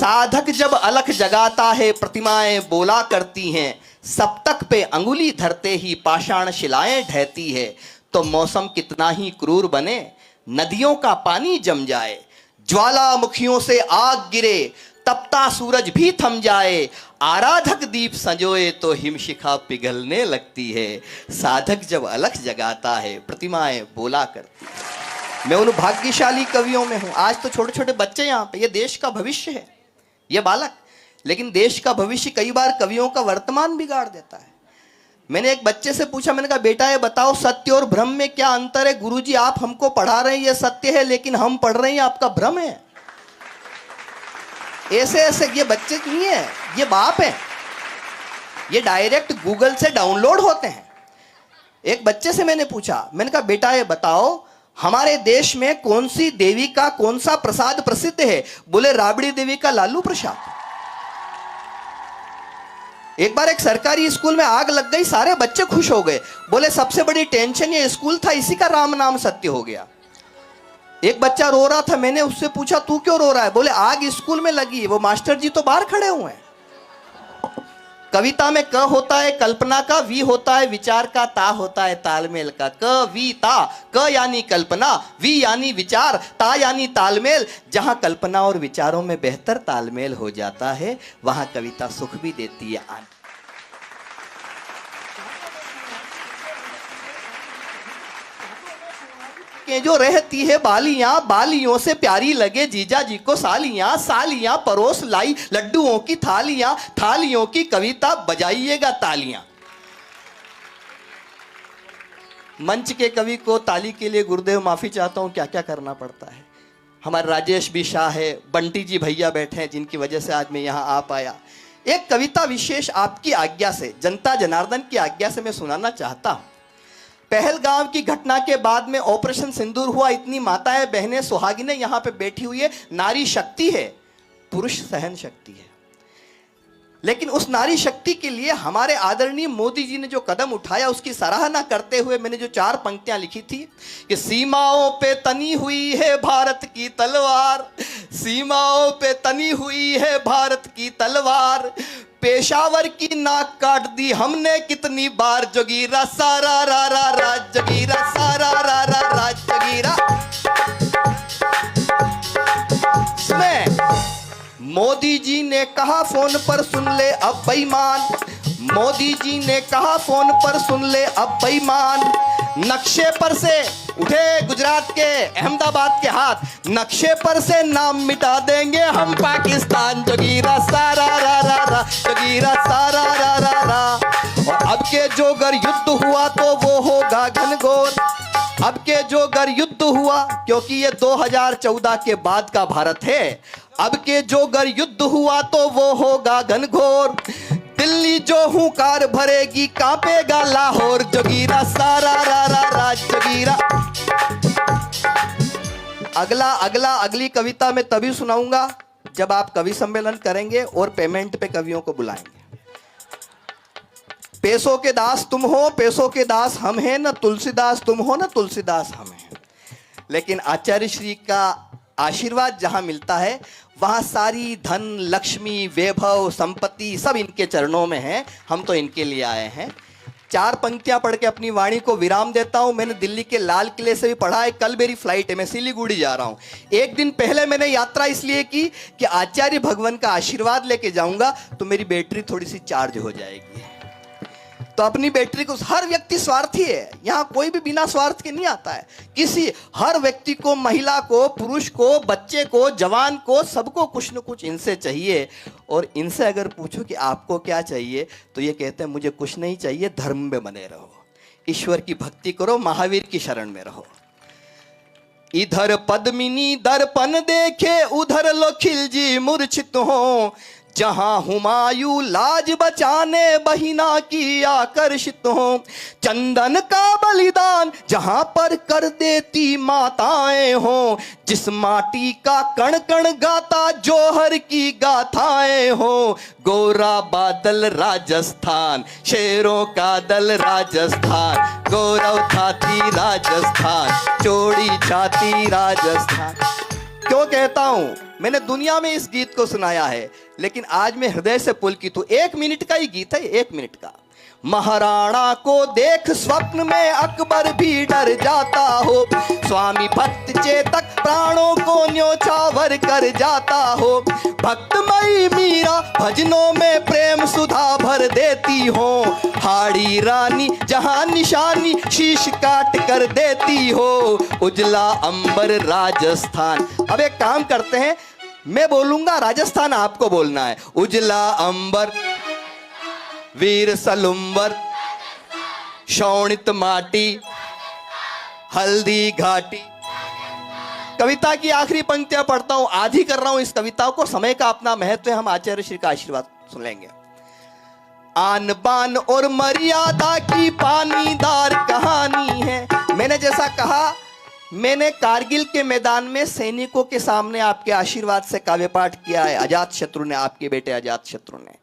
साधक जब अलख जगाता है प्रतिमाएं बोला करती हैं, सप्तक पे अंगुली धरते ही पाषाण शिलाएं ढहती है। तो मौसम कितना ही क्रूर बने, नदियों का पानी जम जाए, ज्वालामुखियों से आग गिरे, तपता सूरज भी थम जाए, आराधक दीप संजोए तो हिमशिखा पिघलने लगती है। साधक जब अलख जगाता है प्रतिमाएं बोला करती है। मैं उन भाग्यशाली कवियों में हूं। आज तो छोटे छोटे बच्चे यहाँ पे, ये देश का भविष्य है, ये बालक, लेकिन देश का भविष्य कई बार कवियों का वर्तमान बिगाड़ देता है। मैंने एक बच्चे से पूछा, मैंने कहा बेटा ये बताओ सत्य और भ्रम में क्या अंतर है? गुरुजी आप हमको पढ़ा रहे हैं ये सत्य है, लेकिन हम पढ़ रहे हैं आपका भ्रम है। ऐसे ऐसे ये बच्चे नहीं है, ये बाप है, ये डायरेक्ट गूगल से डाउनलोड होते हैं। एक बच्चे से मैंने पूछा, मैंने कहा बेटा ये बताओ हमारे देश में कौन सी देवी का कौन सा प्रसाद प्रसिद्ध है? बोले राबड़ी देवी का लालू प्रसाद। एक बार एक सरकारी स्कूल में आग लग गई, सारे बच्चे खुश हो गए, बोले सबसे बड़ी टेंशन ये स्कूल था, इसी का राम नाम सत्य हो गया। एक बच्चा रो रहा था, मैंने उससे पूछा तू क्यों रो रहा है? बोले आग स्कूल में लगी, वो मास्टर जी तो बाहर खड़े हुए हैं। कविता में क होता है कल्पना का, वी होता है विचार का, ता होता है तालमेल का। क वी ता, क यानी कल्पना, वी यानी विचार, ता यानी तालमेल। जहां कल्पना और विचारों में बेहतर तालमेल हो जाता है वहां कविता सुख भी देती है। के जो रहती है बालियां, बालियों से प्यारी लगे जीजा जी को सालियां, सालियां परोस लाई लड्डुओं की थालियां, थालियों की कविता बजाइएगा तालियां। मंच के कवि को ताली के लिए गुरुदेव माफी चाहता हूं, क्या क्या करना पड़ता है। हमारे राजेश भी शाह है, बंटी जी भैया बैठे हैं जिनकी वजह से आज मैं यहां आ पाया। एक कविता विशेष आपकी आज्ञा से, जनता जनार्दन की आज्ञा से मैं सुनाना चाहता हूं। पहलगाम की घटना के बाद में ऑपरेशन सिंदूर हुआ, इतनी माताएं बहनें सुहागिनें यहां पे बैठी हुई है। नारी शक्ति है, पुरुष सहन शक्ति है, लेकिन उस नारी शक्ति के लिए हमारे आदरणीय मोदी जी ने जो कदम उठाया उसकी सराहना करते हुए मैंने जो 4 पंक्तियां लिखी थी कि सीमाओं पे तनी हुई है भारत की तलवार, सीमाओं पे तनी हुई है भारत की तलवार, पेशावर की नाक काट दी हमने कितनी बार, जोगीरा सारा रा रा रा, जोगीरा सारा रा रा रा, जोगीरा। मोदी जी ने कहा फोन पर सुन ले अब बेईमान, मोदी जी ने कहा फोन पर सुन ले अब बेईमान। नक्शे पर से उठे गुजरात के अहमदाबाद के हाथ, नक्शे पर से नाम मिटा देंगे हम पाकिस्तान, जोगीरा सारा रा रा रा, जोगीरा सारा रा रा रा। और अब के जो अगर युद्ध हुआ तो वो होगा घनघोर, अब के जो अगर युद्ध हुआ, क्योंकि ये 2014 के बाद का भारत है, अब के जो अगर युद्ध हुआ तो वो होगा घनघोर। दिल्ली जो हुंकार भरेगी कांपेगा लाहौर, जोगीरा सारा रा रा रा, जोगीरा। अगली कविता मैं तभी सुनाऊंगा जब आप कवि सम्मेलन करेंगे और पेमेंट पे कवियों को बुलाएंगे। पैसों के दास तुम हो, पैसों के दास हम हैं, न तुलसीदास तुम हो, न तुलसीदास हम हैं। लेकिन आचार्य श्री का आशीर्वाद जहां मिलता है वहां सारी धन लक्ष्मी वैभव संपत्ति सब इनके चरणों में है। हम तो इनके लिए आए हैं। 4 पंक्तियां पढ़ के अपनी वाणी को विराम देता हूं। मैंने दिल्ली के लाल किले से भी पढ़ा है, कल मेरी फ्लाइट है, मैं सिलीगुड़ी जा रहा हूं। एक दिन पहले मैंने यात्रा इसलिए की कि आचार्य भगवान का आशीर्वाद लेके जाऊंगा तो मेरी बैटरी थोड़ी सी चार्ज हो जाएगी। तो अपनी बैटरी को, हर व्यक्ति स्वार्थी है, यहाँ कोई भी बिना स्वार्थ के नहीं आता है। हर व्यक्ति को, महिला को, पुरुष को, बच्चे को, जवान को, सबको कुछ न कुछ इनसे चाहिए। और इनसे अगर पूछो कि आपको क्या चाहिए तो ये कहते हैं मुझे कुछ नहीं चाहिए, धर्म में बने रहो, ईश्वर की भक्ति करो, महावीर की शरण में रहो। इधर पद्मिनी दर्पण देखे उधर लो खिलजी मूर्छित हो, जहां हुमायूं लाज बचाने बहिना की आकर्षित हो। चंदन का बलिदान जहां पर कर देती माताएं हो, जिस माटी का कण कण गाता जौहर की गाथाएं हो। गोरा बादल राजस्थान, शेरों का दल राजस्थान, गौरव खाती राजस्थान, चौड़ी छाती राजस्थान। क्यों कहता हूं? मैंने दुनिया में इस गीत को सुनाया है, लेकिन आज मैं हृदय से पुलकित हूं। 1 मिनट का ही गीत है, 1 मिनट का। महाराणा को देख स्वप्न में अकबर भी डर जाता हो, स्वामी भक्त चेतक प्राणों को न्योछावर कर जाता हो, भक्तमयी मीरा भजनों में प्रेम सुधा भर देती हो, हाड़ी रानी जहां निशानी शीश काट कर देती हो, उजला अंबर राजस्थान। अब एक काम करते हैं, मैं बोलूंगा राजस्थान, आपको बोलना है। उजला अंबर वीर सलुंबर शोणित माटी हल्दी घाटी। कविता की आखिरी पंक्तियां पढ़ता हूं, आधी कर रहा हूं इस कविता को। समय का अपना महत्व है, हम आचार्य श्री का आशीर्वाद सुन लेंगे। आन बान और मर्यादा की पानीदार कहानी है। मैंने जैसा कहा, मैंने कारगिल के मैदान में सैनिकों के सामने आपके आशीर्वाद से काव्य पाठ किया है। अजात शत्रु ने, आपके बेटे अजात शत्रु ने,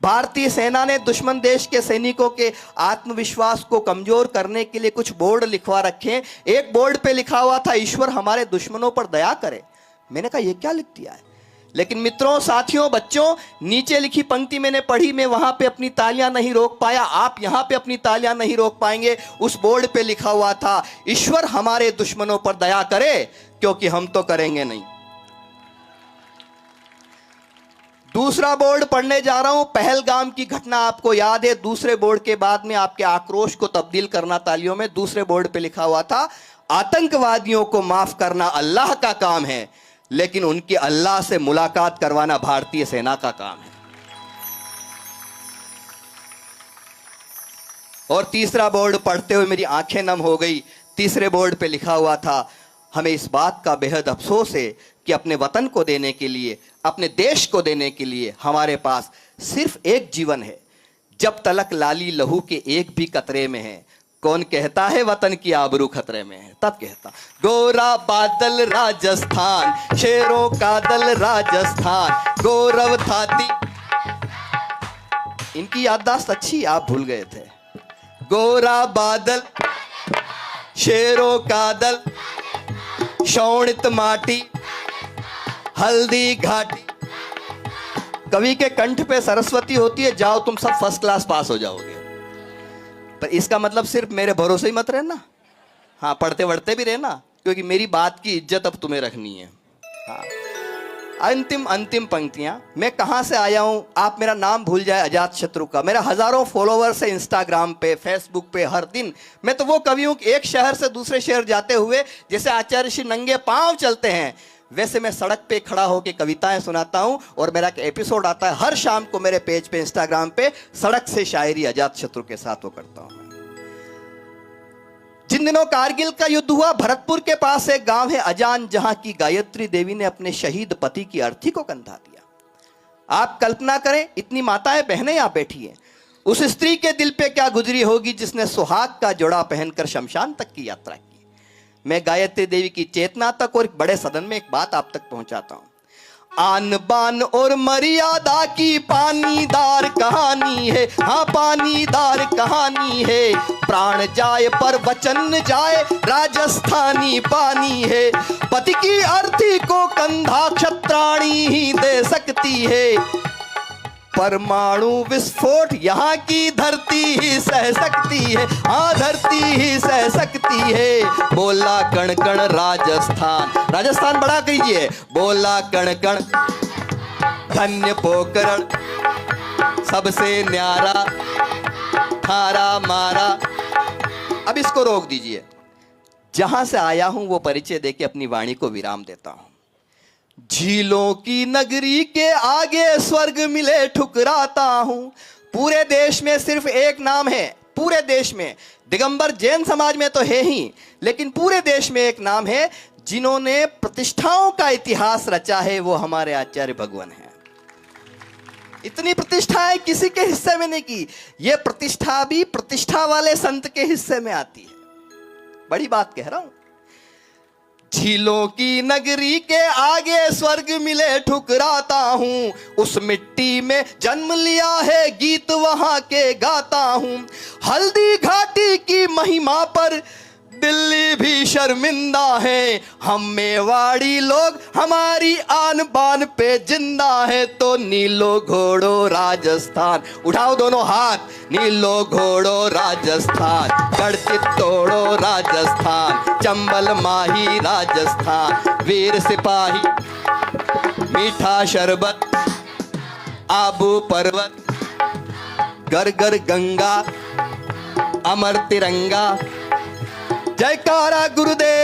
भारतीय सेना ने दुश्मन देश के सैनिकों के आत्मविश्वास को कमजोर करने के लिए कुछ बोर्ड लिखवा रखे। एक बोर्ड पे लिखा हुआ था, ईश्वर हमारे दुश्मनों पर दया करे। मैंने कहा ये क्या लिख दिया है, लेकिन मित्रों, साथियों, बच्चों, नीचे लिखी पंक्ति मैंने पढ़ी, मैं वहां पे अपनी तालियां नहीं रोक पाया, आप यहां पे अपनी तालियां नहीं रोक पाएंगे। उस बोर्ड पे लिखा हुआ था, ईश्वर हमारे दुश्मनों पर दया करे, क्योंकि हम तो करेंगे नहीं। दूसरा बोर्ड पढ़ने जा रहा हूं, पहलगाम की घटना आपको याद है। दूसरे बोर्ड के बाद में आपके आक्रोश को तब्दील करना तालियों में। दूसरे बोर्ड पे लिखा हुआ था, आतंकवादियों को माफ करना अल्लाह का काम है, लेकिन उनकी अल्लाह से मुलाकात करवाना भारतीय सेना का काम है। और तीसरा बोर्ड पढ़ते हुए मेरी आंखें नम हो गई। तीसरे बोर्ड पे लिखा हुआ था, हमें इस बात का बेहद अफसोस है कि अपने वतन को देने के लिए, अपने देश को देने के लिए हमारे पास सिर्फ एक जीवन है। जब तलक लाली लहू के एक भी कतरे में है, कौन कहता है वतन की आबरू खतरे में है? तब कहता, गोरा बादल राजस्थान, शेरों का दल राजस्थान, गौरव थाती। इनकी याददाश्त अच्छी, आप भूल गए थे। गोरा बादल शेरों का दल शोणित माटी हल्दी घाटी। कवि के कंठ पे सरस्वती होती है, जाओ तुम सब फर्स्ट क्लास पास हो जाओगे। पर इसका मतलब सिर्फ मेरे भरोसे ही मत रहना, हाँ, पढ़ते वढ़ते भी रहना, क्योंकि मेरी बात की इज्जत अब तुम्हें रखनी है। हाँ, अंतिम पंक्तियां। मैं कहां से आया हूं, आप मेरा नाम भूल जाए, अजात शत्रु का। मेरा हजारों फॉलोवर्स है इंस्टाग्राम पे, फेसबुक पे, हर दिन। मैं तो वो कवि हूं कि एक शहर से दूसरे शहर जाते हुए जैसे आचार्य श्री नंगे पांव चलते हैं, वैसे मैं सड़क पे खड़ा होकर कविताएं सुनाता हूं। और मेरा एक एपिसोड आता है हर शाम को मेरे पेज पे इंस्टाग्राम पे, सड़क से शायरी अजात शत्रु के साथ वो करता हूं। जिन दिनों कारगिल का युद्ध हुआ, भरतपुर के पास एक गांव है अजान, जहां की गायत्री देवी ने अपने शहीद पति की अर्थी को कंधा दिया। आप कल्पना करें, इतनी माताएं बहनें यहां बैठी हैं, उस स्त्री के दिल पे क्या गुजरी होगी जिसने सुहाग का जोड़ा पहनकर शमशान तक की यात्रा की। मैं गायत्री देवी की चेतना तक और बड़े सदन में एक बात आप तक पहुंचाता हूं। आन बान और मर्यादा की पानीदार कहानी है, हाँ, पानीदार कहानी है। प्राण जाए पर वचन जाए, राजस्थानी पानी है। पति की अर्थी को कंधा क्षत्राणी ही दे सकती है। परमाणु विस्फोट यहाँ की धरती ही सह सकती है, हाँ, धरती ही सह सकती है। बोला कण कण राजस्थान, राजस्थान बड़ा कीजिए। बोला कण कण धन्य पोकरण, सबसे न्यारा थारा मारा। अब इसको रोक दीजिए। जहां से आया हूं वो परिचय देके अपनी वाणी को विराम देता हूं। झीलों की नगरी के आगे स्वर्ग मिले ठुकराता हूं। पूरे देश में सिर्फ एक नाम है, पूरे देश में, दिगंबर जैन समाज में तो है ही, लेकिन पूरे देश में एक नाम है जिन्होंने प्रतिष्ठाओं का इतिहास रचा है, वो हमारे आचार्य भगवान हैं। इतनी प्रतिष्ठाएं किसी के हिस्से में नहीं की, ये प्रतिष्ठा भी प्रतिष्ठा वाले संत के हिस्से में आती है। बड़ी बात कह रहा हूं। झीलों की नगरी के आगे स्वर्ग मिले ठुकराता हूं, उस मिट्टी में जन्म लिया है, गीत वहां के गाता हूं। हल्दी घाटी की महिमा पर दिल्ली भी शर्मिंदा है, हम मेवाड़ी लोग हमारी आन बान पे जिंदा है। तो नीलो घोड़ो राजस्थान, उठाओ दोनों हाथ, नीलो घोड़ो राजस्थान, गढ़ चित्तौड़ो राजस्थान, चंबल माही राजस्थान, वीर सिपाही मीठा शरबत, आबू पर्वत, घर घर गंगा, अमर तिरंगा, जयकारा गुरुदेव